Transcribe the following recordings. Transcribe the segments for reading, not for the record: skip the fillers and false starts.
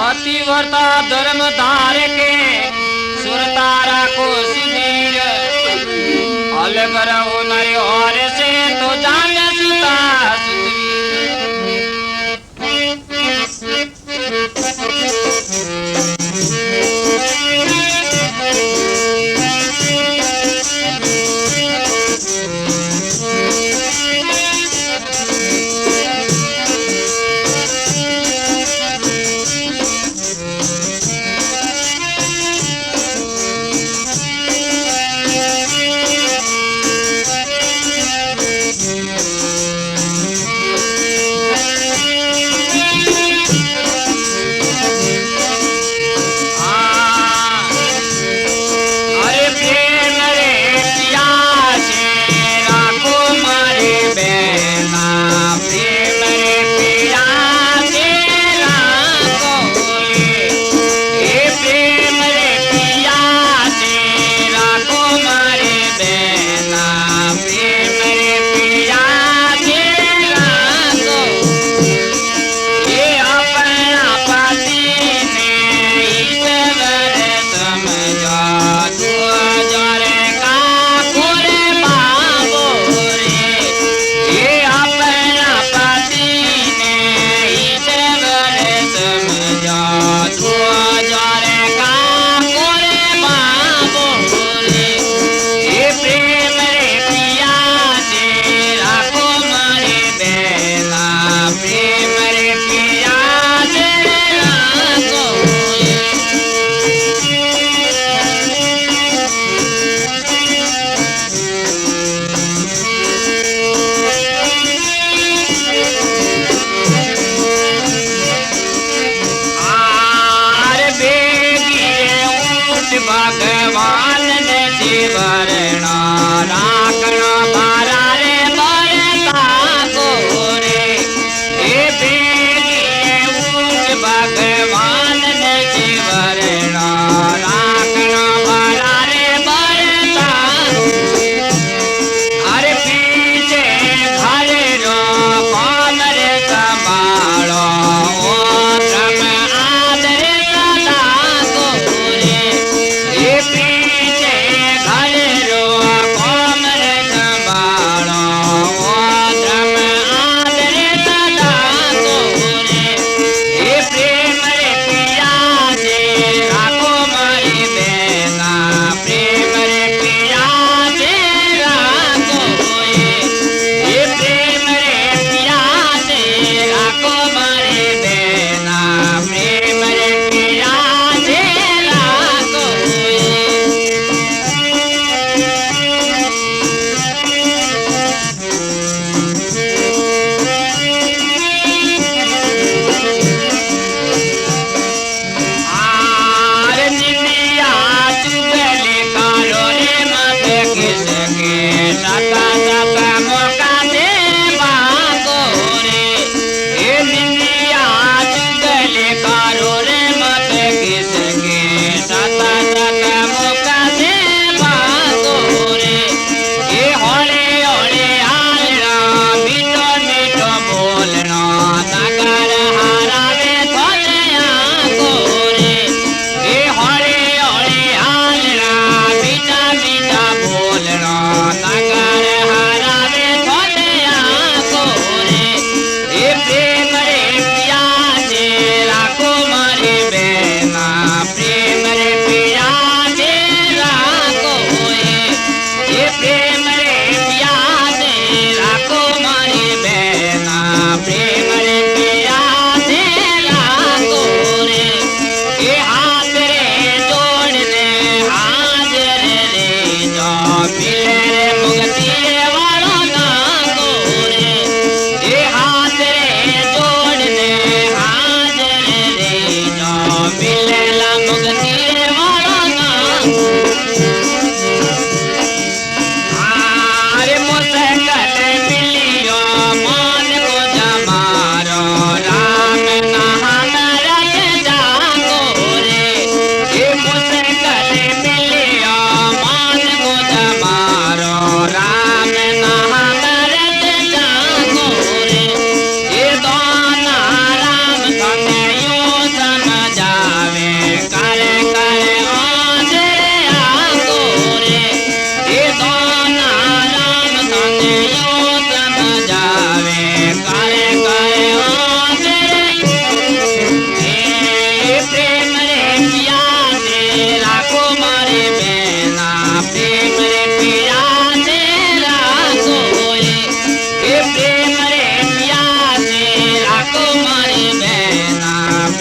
पतिव्रता धर्म धारे के सुर तारा को सुधीर अलग रहो नरे और से तो जाने सुता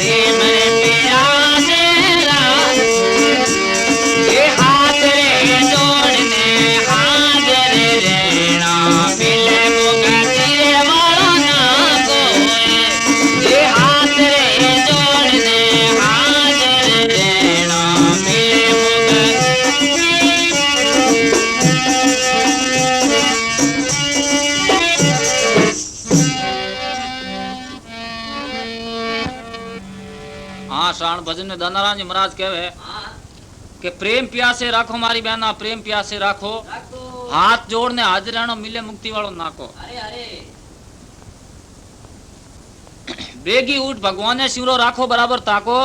प्रेम रे प्यासे राख ये हाथ रे जोड़ने हाजिर रहना मिले मुक्ति वाला ना कोई ये हाथ रे जोड़ने हाजिर रहना मिले मुक्ति हाँ श्रावण भजन में दानाराम जी महाराज कहवे कि प्रेम प्यासे राखो मारी बहना प्रेम प्यासे राखो हाथ जोड़ने हाजिर रहनो मिले मुक्ति वालो नाको बेगी उठ भगवान ने शिवरो राखो बराबर ताको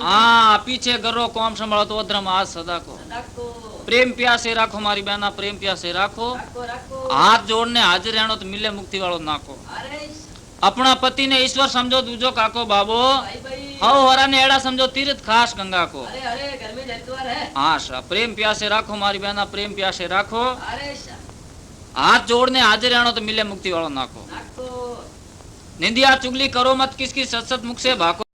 हाँ पीछे गरो कौम संभालो तो अधर्म आज सदा को प्रेम प्यासे राखो मारी बहना प्रेम प्यासे राखो हाथ जोड़ने हाजिर रहनो तो मिले मुक्ति वालो नाको अपना पति ने ईश्वर समझो दूजो काको बाबो हव हरा ने एड़ा समझो तीर्थ खास गंगा को घर में जलद्वार है हाँ सा प्रेम प्यासे राखो मारी बहना प्रेम प्यासे राखो हाथ जोड़ने हाजिर रहनो तो मिले मुक्ति वालो नाको निंदिया चुगली करो मत किसकी सत सत मुख से भाको